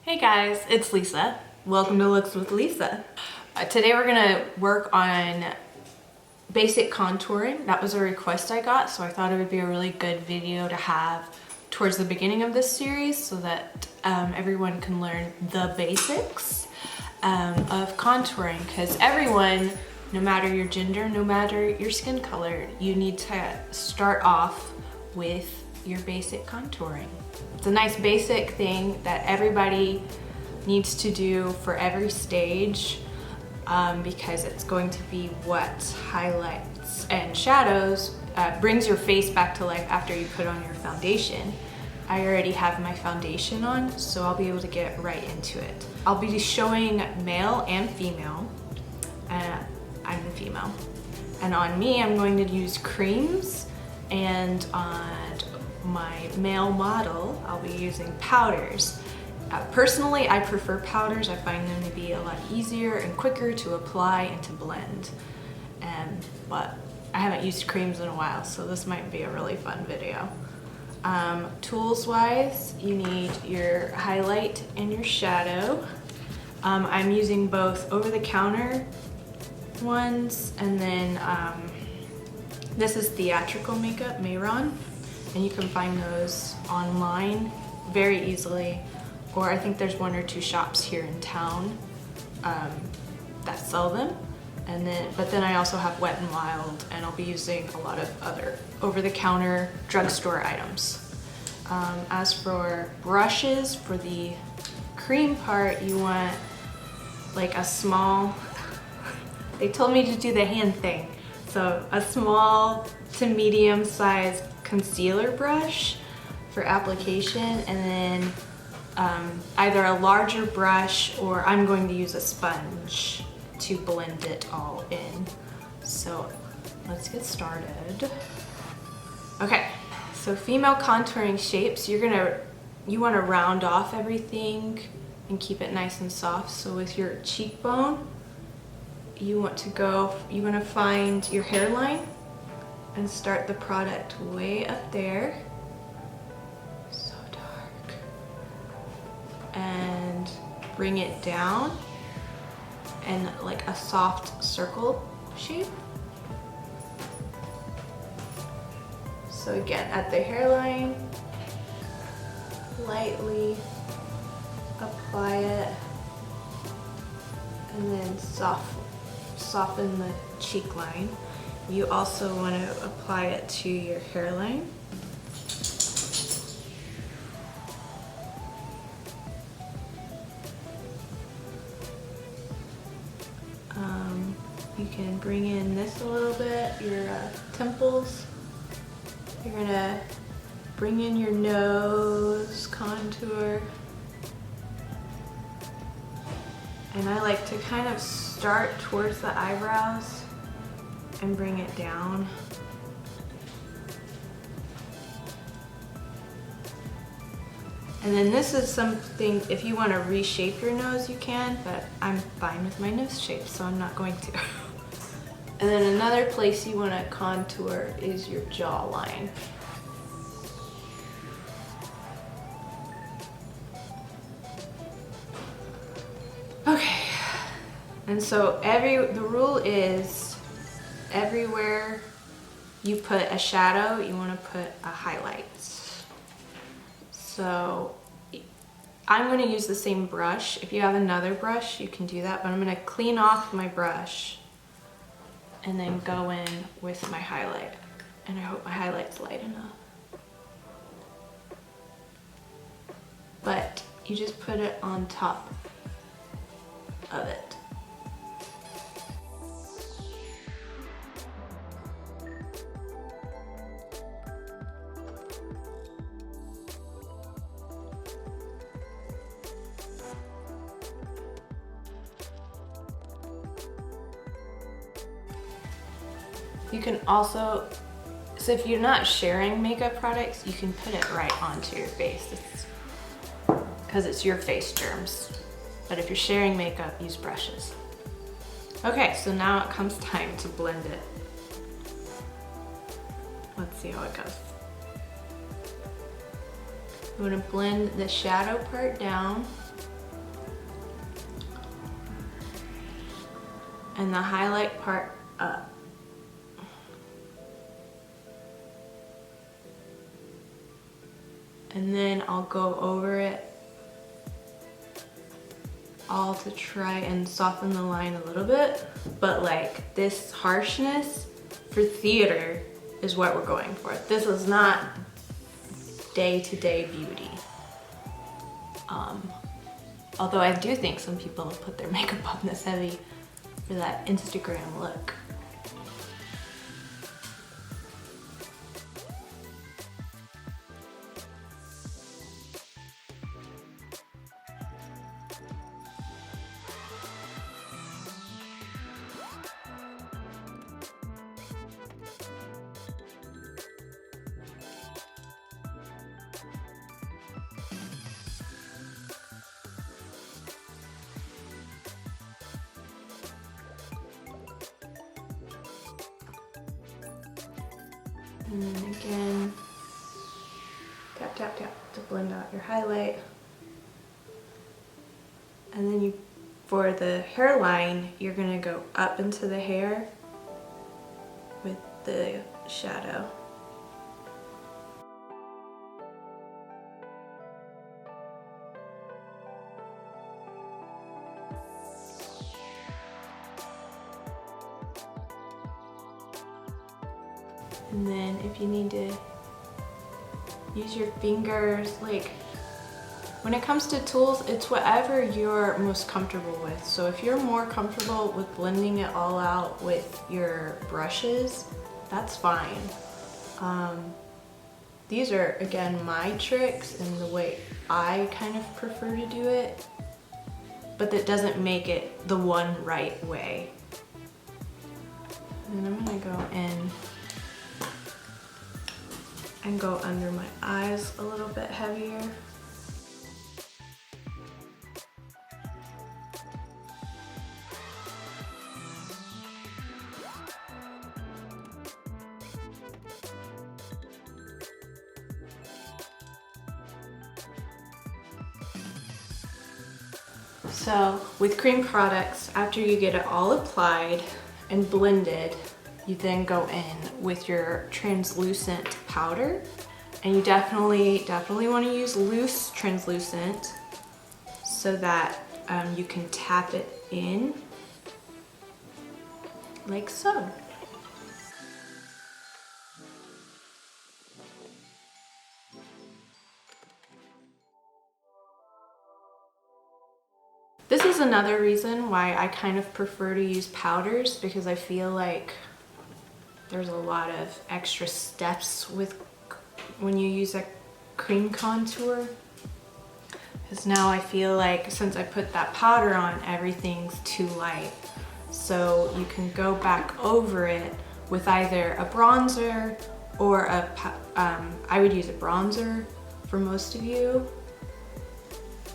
Hey guys, it's Lisa. Welcome to Looks with Lisa. Today we're gonna work on basic contouring. That was a request I got, so I thought it would be a really good video to have towards the beginning of this series so that everyone can learn the basics of contouring, because everyone, no matter your gender, no matter your skin color, you need to start off with your basic contouring. It's a nice basic thing that everybody needs to do for every stage because it's going to be what highlights and shadows brings your face back to life after you put on your foundation. I already have my foundation on, so I'll be able to get right into it. I'll be showing male and female. I'm the female. And on me, I'm going to use creams, and on my male model, I'll be using powders. Personally, I prefer powders. I find them to be a lot easier and quicker to apply and to blend. But I haven't used creams in a while, so this might be a really fun video. Tools-wise, you need your highlight and your shadow. I'm using both over-the-counter ones, and then this is theatrical makeup, Mayron. And you can find those online very easily, or I think there's one or two shops here in town that sell them. But then I also have Wet n Wild, and I'll be using a lot of other over-the-counter drugstore items. As for brushes, for the cream part, you want like a small, they told me to do the hand thing, so a small to medium sized concealer brush for application, and then either a larger brush, or I'm going to use a sponge to blend it all in. So let's get started. Okay, so female contouring shapes, you want to round off everything and keep it nice and soft. So with your cheekbone, you want to find your hairline and start the product way up there. So dark. And bring it down in like a soft circle shape. So again, at the hairline, lightly apply it, and then soften the cheek line. You also want to apply it to your hairline. You can bring in this a little bit, your temples. You're gonna bring in your nose contour. And I like to kind of start towards the eyebrows and bring it down. And then this is something, if you want to reshape your nose, you can, but I'm fine with my nose shape, so I'm not going to. And then another place you want to contour is your jawline. Okay, and so the rule is everywhere you put a shadow, you want to put a highlight. So I'm going to use the same brush. If you have another brush, you can do that, but I'm going to clean off my brush and then go in with my highlight. And I hope my highlight's light enough. But you just put it on top of it. You can also, so if you're not sharing makeup products, you can put it right onto your face because it's your face germs. But if you're sharing makeup, use brushes. Okay, so now it comes time to blend it. Let's see how it goes. You want to blend the shadow part down and the highlight part up. And then I'll go over it all to try and soften the line a little bit. But like this harshness for theater is what we're going for. This is not day-to-day beauty. Although I do think some people put their makeup on this heavy for that Instagram look. And then again, tap, tap, tap to blend out your highlight. And then for the hairline, you're gonna go up into the hair with the shadow. And then if you need to use your fingers, like when it comes to tools, it's whatever you're most comfortable with. So if you're more comfortable with blending it all out with your brushes, that's fine. These are, again, my tricks and the way I kind of prefer to do it, but that doesn't make it the one right way. And I'm gonna go in and go under my eyes a little bit heavier. So with cream products, after you get it all applied and blended, you then go in with your translucent powder, and you definitely want to use loose translucent so that you can tap it in like so. This is another reason why I kind of prefer to use powders, because I feel like there's a lot of extra steps with when you use a cream contour. Because now I feel like since I put that powder on, everything's too light. So you can go back over it with either a bronzer or I would use a bronzer for most of you.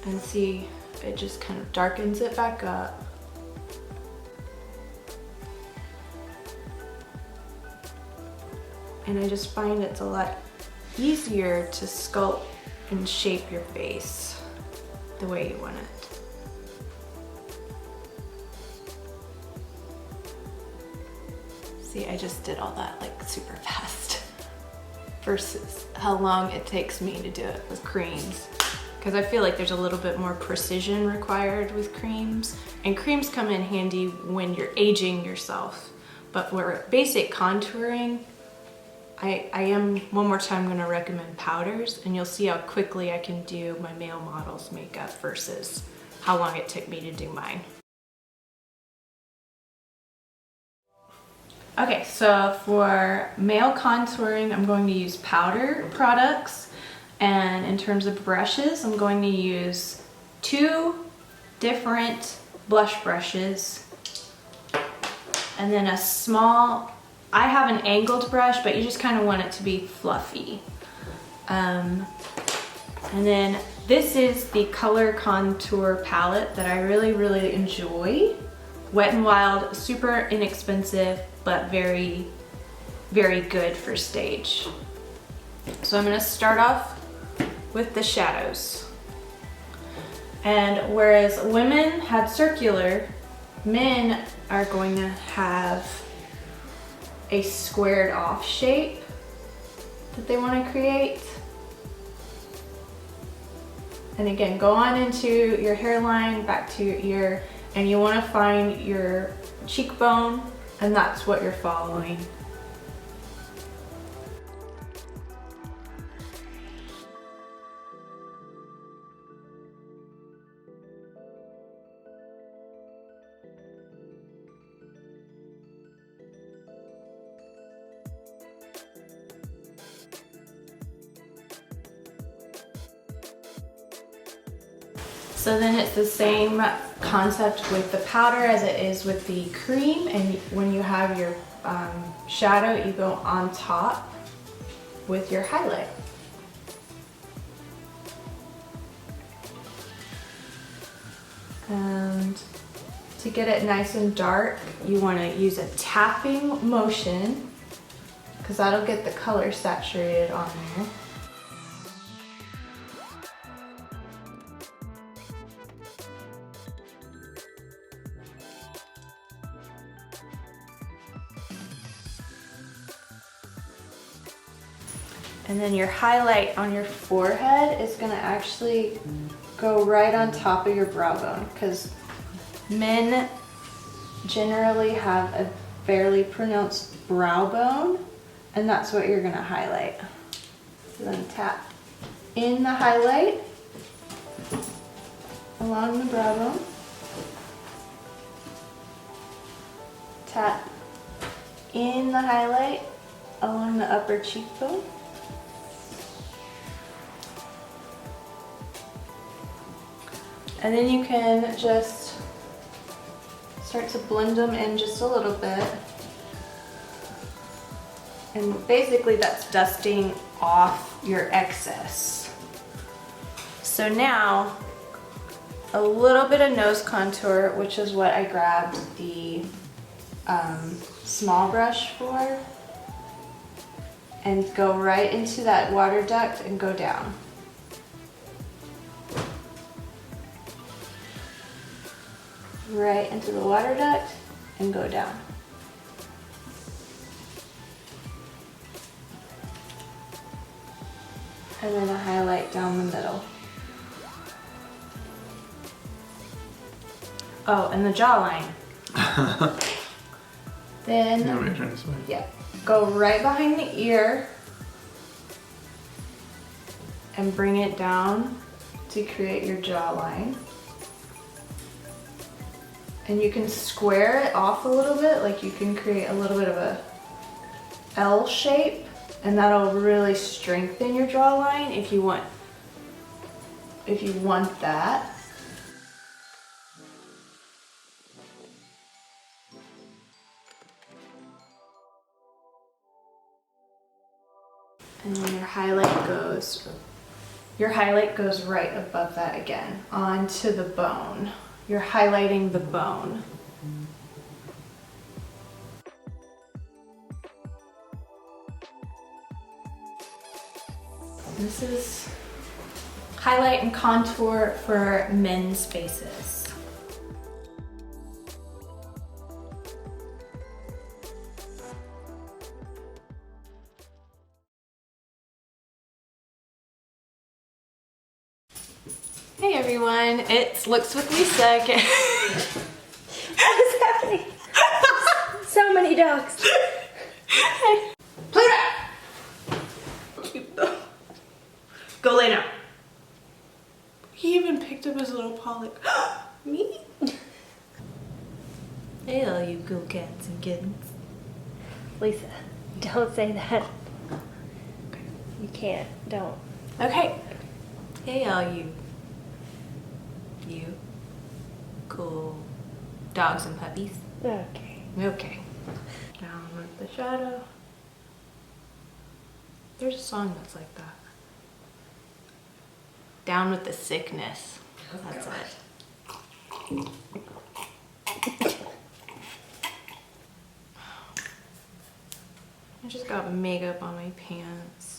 And see, it just kind of darkens it back up. And I just find it's a lot easier to sculpt and shape your face the way you want it. See, I just did all that like super fast versus how long it takes me to do it with creams. Because I feel like there's a little bit more precision required with creams, and creams come in handy when you're aging yourself. But for basic contouring, I am one more time going to recommend powders, and you'll see how quickly I can do my male models makeup versus how long it took me to do mine. Okay, so for male contouring, I'm going to use powder products, and in terms of brushes, I'm going to use 2 different blush brushes, and then a small, I have an angled brush, but you just kind of want it to be fluffy. And then this is the Color Contour palette that I really enjoy. Wet n Wild, super inexpensive, but very good for stage. So I'm gonna start off with the shadows. And whereas women had circular, men are going to have a squared off shape that they want to create. And again, go on into your hairline, back to your ear, and you want to find your cheekbone, and that's what you're following. So then it's the same concept with the powder as it is with the cream, and when you have your shadow, you go on top with your highlight. And to get it nice and dark, you want to use a tapping motion because that'll get the color saturated on there. And then your highlight on your forehead is gonna actually go right on top of your brow bone because men generally have a fairly pronounced brow bone, and that's what you're gonna highlight. So then tap in the highlight along the brow bone. Tap in the highlight along the upper cheekbone. And then you can just start to blend them in just a little bit. And basically that's dusting off your excess. So now, a little bit of nose contour, which is what I grabbed the small brush for. And go right into that water duct and go down. Right into the water duct and go down. And then a highlight down the middle. Oh, and the jawline. Then, yeah, go right behind the ear and bring it down to create your jawline. And you can square it off a little bit, like you can create a little bit of a L shape, and that'll really strengthen your jawline if you want that. And then your highlight goes right above that again, onto the bone. You're highlighting the bone. This is highlight and contour for men's faces. Hey everyone, it's Looks with Lisa again. What is happening? So many dogs. Hey. Cute though. Go lay down. He even picked up his little paw like, me? Hey all you cool cats and kittens. Lisa, don't say that. You can't. Don't. Okay. Hey all you cool dogs and puppies. Okay. Okay. Down with the shadow. There's a song that's like that. Down with the sickness. That's it. I just got makeup on my pants.